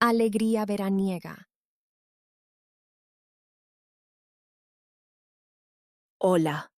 Alegría veraniega. Hola,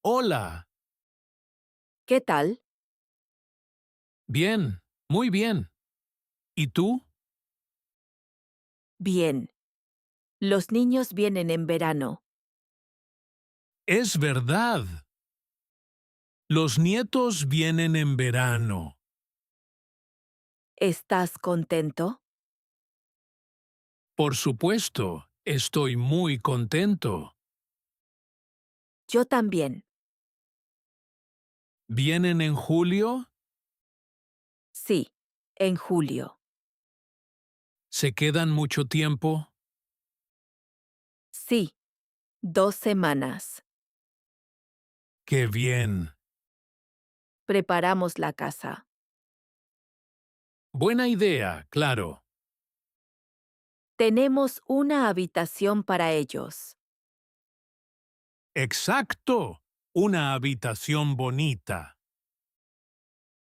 Hola. ¿qué tal? Bien, muy bien. ¿Y tú? Bien. Los niños vienen en verano. Es verdad. Los nietos vienen en verano. ¿Estás contento? Por supuesto, estoy muy contento. Yo también. ¿Vienen en julio? Sí, en julio. ¿Se quedan mucho tiempo? Sí, 2 semanas. ¡Qué bien! Preparamos la casa. Buena idea, claro. Tenemos una habitación para ellos. Exacto. Una habitación bonita.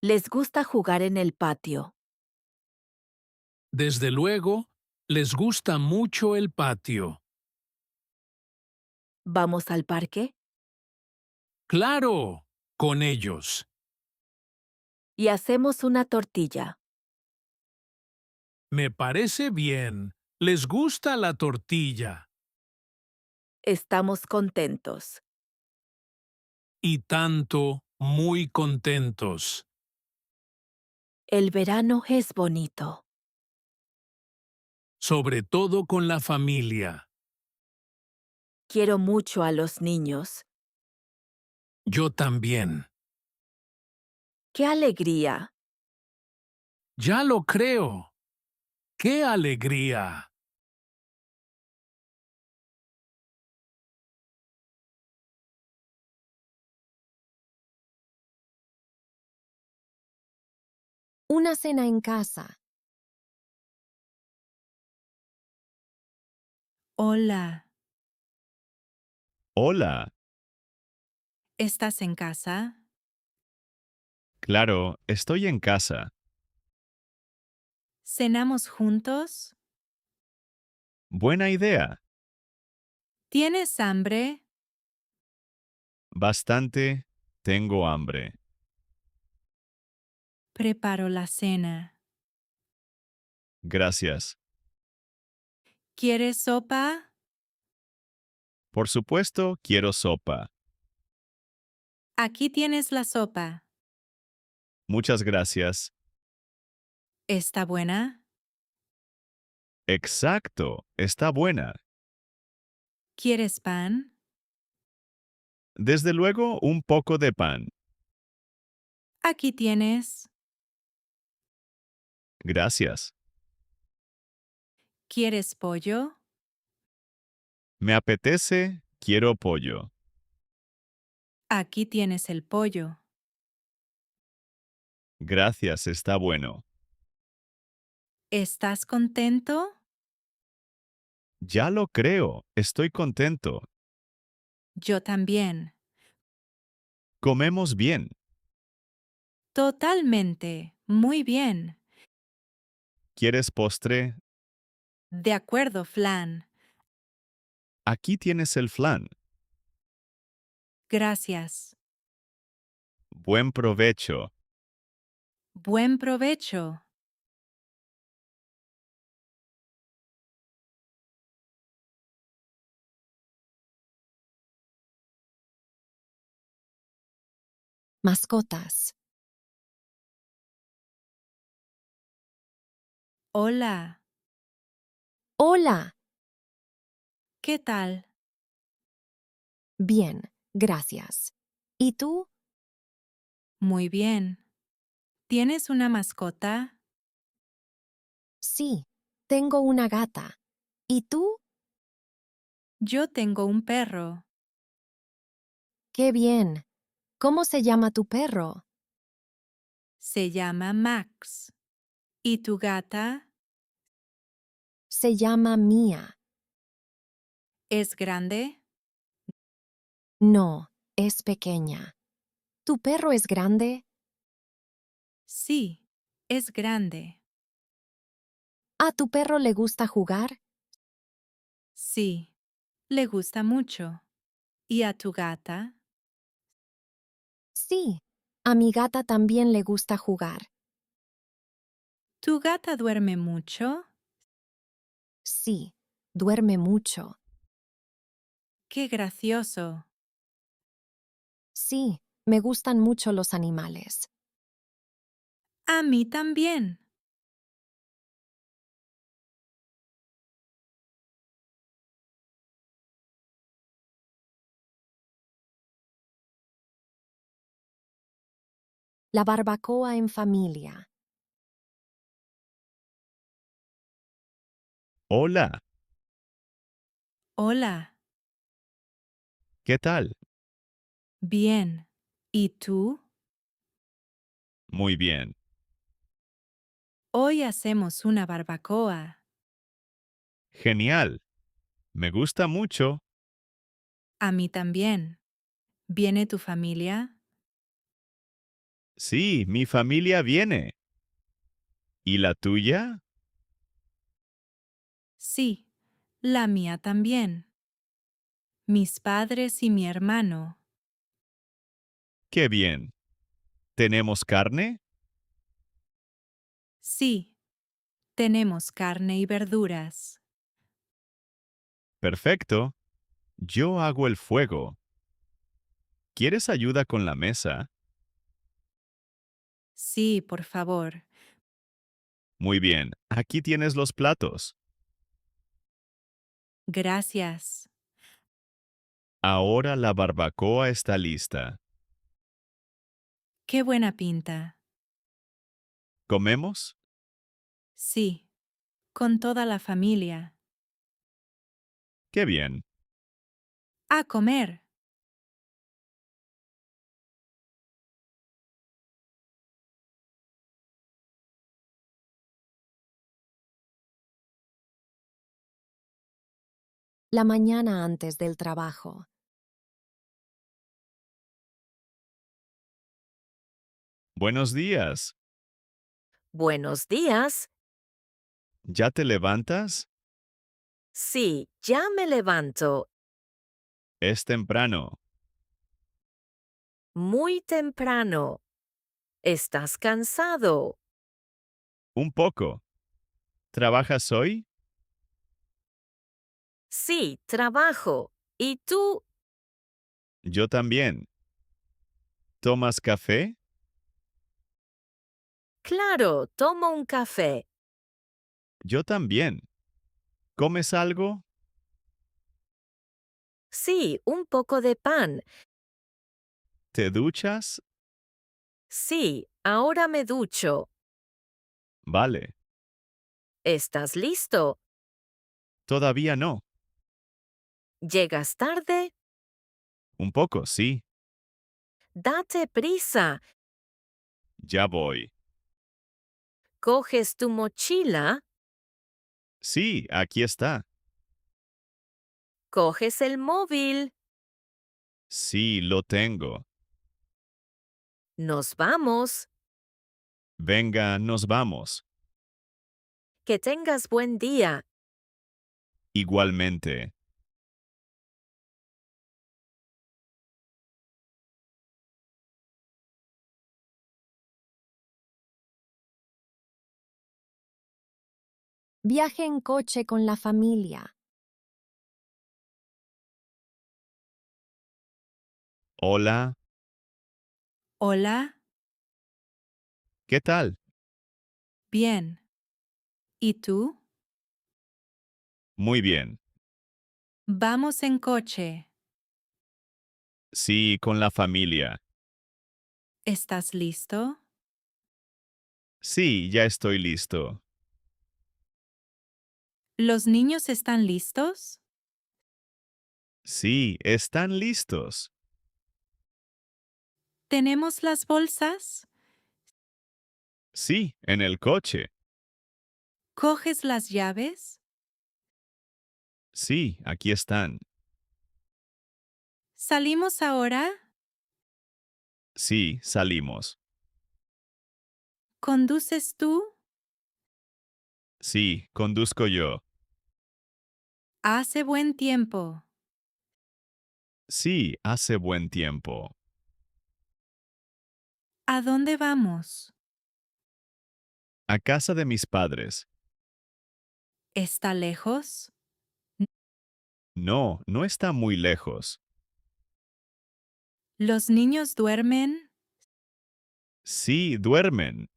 Les gusta jugar en el patio. Desde luego, les gusta mucho el patio. ¿Vamos al parque? ¡Claro! Con ellos. Y hacemos una tortilla. Me parece bien. Les gusta la tortilla. Estamos contentos. Y tanto, muy contentos. El verano es bonito. Sobre todo con la familia. Quiero mucho a los niños. Yo también. ¡Qué alegría! Ya lo creo. ¡Qué alegría! Una cena en casa. Hola, Hola, ¿estás en casa? claro, estoy en casa. ¿Cenamos juntos? Buena idea. ¿Tienes hambre? Bastante, tengo hambre. Preparo la cena. Gracias. ¿Quieres sopa? Por supuesto, quiero sopa. Aquí tienes la sopa. Muchas gracias. ¿Está buena? Exacto, está buena. ¿Quieres pan? Desde luego, un poco de pan. Aquí tienes. Gracias. ¿Quieres pollo? Me apetece, quiero pollo. Aquí tienes el pollo. Gracias, está bueno. ¿Estás contento? Ya lo creo, estoy contento. Yo también. Comemos bien. Totalmente. Muy bien. ¿Quieres postre? De acuerdo, Flan. Aquí tienes el flan. Gracias. Buen provecho. Buen provecho. Mascotas. Hola, Hola. ¿qué tal? Bien, gracias. ¿Y tú? Muy bien. ¿Tienes una mascota? Sí, tengo una gata. ¿Y tú? Yo tengo un perro. Qué bien. ¿Cómo se llama tu perro? Se llama Max. ¿Y tu gata? Se llama Mía. ¿Es grande? No, es pequeña. ¿Tu perro es grande? Sí, es grande. ¿A tu perro le gusta jugar? Sí, le gusta mucho. ¿Y a tu gata? Sí, a mi gata también le gusta jugar. ¿Tu gata duerme mucho? Sí, duerme mucho. ¡Qué gracioso! Sí, me gustan mucho los animales. A mí también. La barbacoa en familia. Hola, Hola. ¿qué tal? Bien. ¿Y tú? Muy bien. Hoy hacemos una barbacoa. Genial. Me gusta mucho. A mí también. ¿Viene tu familia? Sí, mi familia viene. ¿Y la tuya? Sí, la mía también. Mis padres y mi hermano. Qué bien. ¿Tenemos carne? Sí, tenemos carne y verduras. Perfecto. Yo hago el fuego. ¿Quieres ayuda con la mesa? Sí, por favor. Muy bien. Aquí tienes los platos. Gracias. Ahora la barbacoa está lista. Qué buena pinta. ¿Comemos? Sí, con toda la familia. Qué bien. A comer. La mañana antes del trabajo. Buenos días. Buenos días. ¿Ya te levantas? Sí, ya me levanto. Es temprano. Muy temprano. ¿Estás cansado? Un poco. ¿Trabajas hoy? Sí, trabajo. ¿Y tú? Yo también. ¿Tomas café? Claro, tomo un café. Yo también. ¿Comes algo? Sí, un poco de pan. ¿Te duchas? Sí, ahora me ducho. Vale. ¿Estás listo? Todavía no. ¿Llegas tarde? Un poco, sí. Date prisa. Ya voy. ¿Coges tu mochila? Sí, aquí está. ¿Coges el móvil? Sí, lo tengo. Nos vamos. Venga, nos vamos. Que tengas buen día. Igualmente. Viaje en coche con la familia. Hola, Hola. ¿qué tal? Bien. ¿Y tú? Muy bien. Vamos en coche. Sí, con la familia. ¿Estás listo? Sí, ya estoy listo. ¿Los niños están listos? Sí, están listos. ¿Tenemos las bolsas? Sí, en el coche. ¿Coges las llaves? Sí, aquí están. ¿Salimos ahora? Sí, salimos. ¿Conduces tú? Sí, conduzco yo. Hace buen tiempo. Sí, hace buen tiempo. ¿A dónde vamos? A casa de mis padres. ¿Está lejos? No, no está muy lejos. ¿Los niños duermen? Sí, duermen.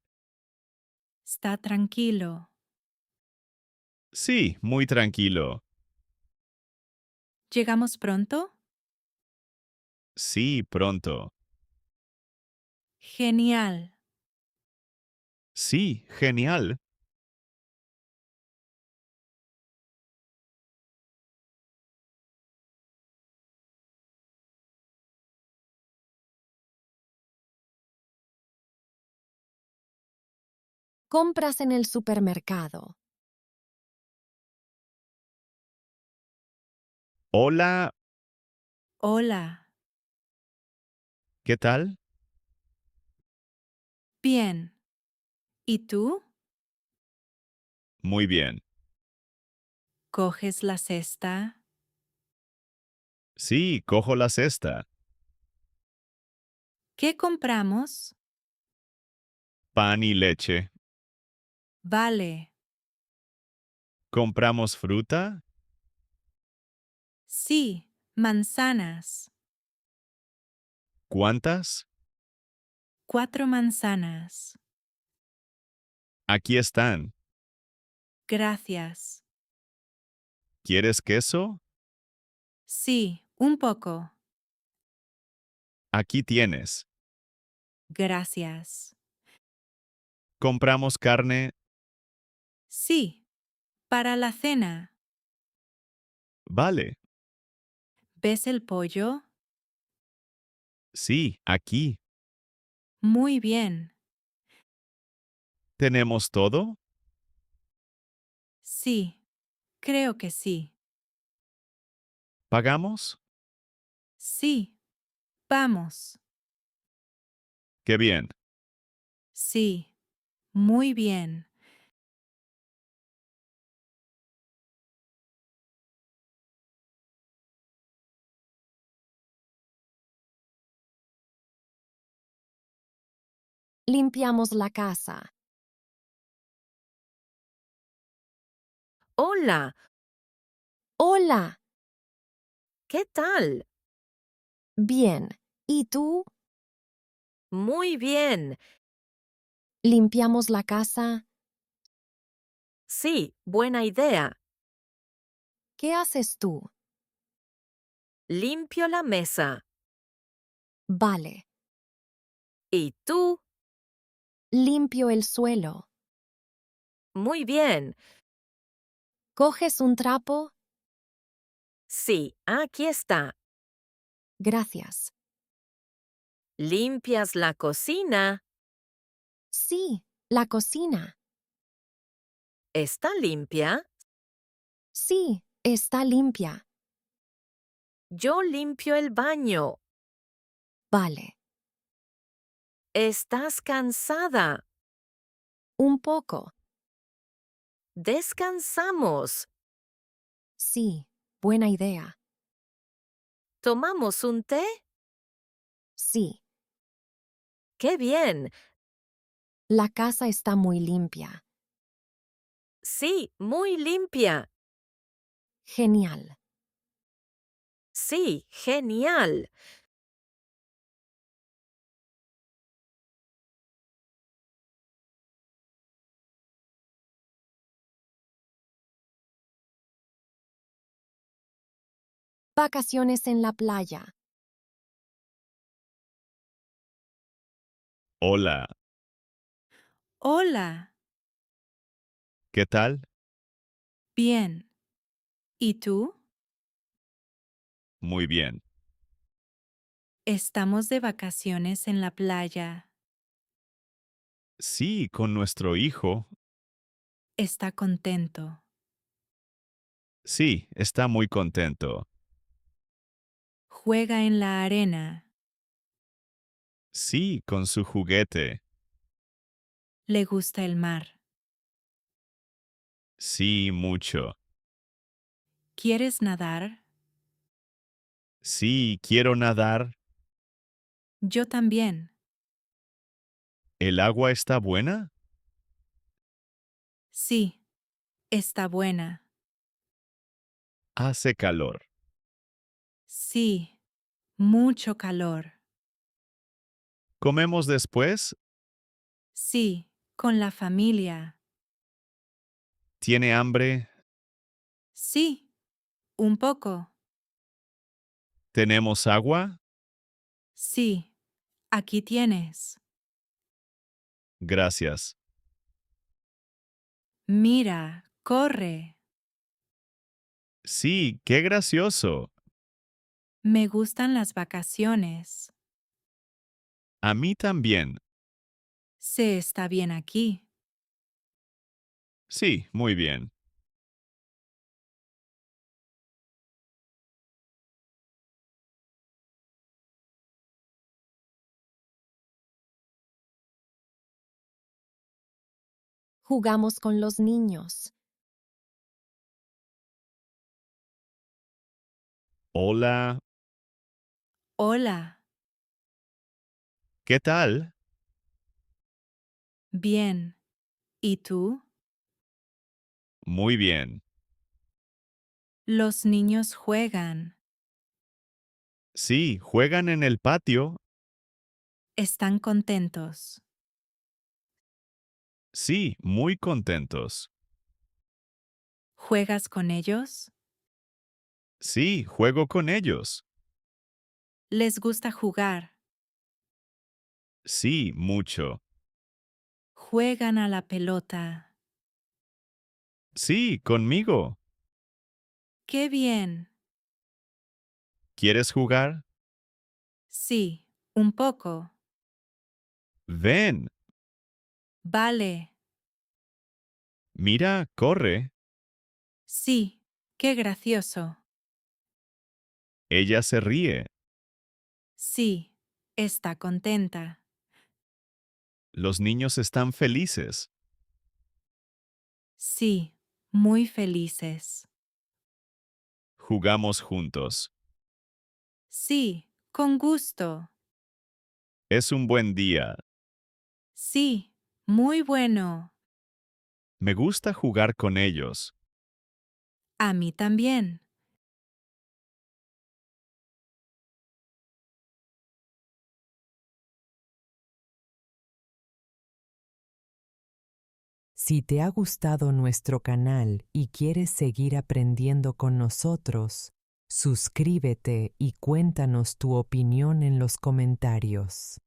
Está tranquilo. Sí, muy tranquilo. ¿Llegamos pronto? Sí, pronto. Genial. Sí, genial. Compras en el supermercado. Hola, Hola. ¿qué tal? Bien. ¿Y tú? Muy bien. ¿Coges la cesta? Sí, cojo la cesta. ¿Qué compramos? Pan y leche. Vale. ¿Compramos fruta? Sí, manzanas. ¿Cuántas? 4 manzanas. Aquí están. Gracias. ¿Quieres queso? Sí, un poco. Aquí tienes. Gracias. ¿Compramos carne? Sí, para la cena. Vale. ¿Ves el pollo? Sí, aquí. Muy bien. ¿Tenemos todo? Sí, creo que sí. ¿Pagamos? Sí, vamos. Qué bien. Sí, muy bien. Limpiamos la casa. Hola, Hola. ¿qué tal? Bien. ¿Y tú? Muy bien. Limpiamos la casa. Sí, buena idea. ¿Qué haces tú? Limpio la mesa. Vale. ¿Y tú? Limpio el suelo. Muy bien. ¿Coges un trapo? Sí, aquí está. Gracias. ¿Limpias la cocina? Sí, la cocina. ¿Está limpia? Sí, está limpia. Yo limpio el baño. Vale. ¿Estás cansada? Un poco. Descansamos. Sí, buena idea. ¿Tomamos un té? Sí, ¡Qué bien! la casa está muy limpia. Sí, muy limpia. Genial. Sí, genial. Vacaciones en la playa. Hola. Hola. ¿Qué tal? Bien. ¿Y tú? Muy bien. Estamos de vacaciones en la playa. Sí, con nuestro hijo. Está contento. Sí, está muy contento. Juega en la arena. Sí, con su juguete. Le gusta el mar. Sí, mucho. ¿Quieres nadar? Sí, quiero nadar. Yo también. ¿El agua está buena? Sí, está buena. Hace calor. Sí, mucho calor. ¿Comemos después? Sí, con la familia. ¿Tiene hambre? Sí, un poco. ¿Tenemos agua? Sí, aquí tienes. Gracias. Mira, corre. Sí, qué gracioso. Me gustan las vacaciones. A mí también. Se está bien aquí. Sí, muy bien. Jugamos con los niños. Hola, Hola. ¿qué tal? Bien. ¿Y tú? Muy bien. Los niños juegan. Sí, juegan en el patio. Están contentos. Sí, muy contentos. ¿Juegas con ellos? Sí, juego con ellos. Les gusta jugar. Sí, mucho. Juegan a la pelota. Sí, conmigo. ¡Qué bien! ¿Quieres jugar? Sí, un poco. Ven, Vale. mira, corre. Sí, qué gracioso. Ella se ríe. Sí, está contenta. Los niños están felices. Sí, muy felices. Jugamos juntos. Sí, con gusto. Es un buen día. Sí, muy bueno. Me gusta jugar con ellos. A mí también. Si te ha gustado nuestro canal y quieres seguir aprendiendo con nosotros, suscríbete y cuéntanos tu opinión en los comentarios.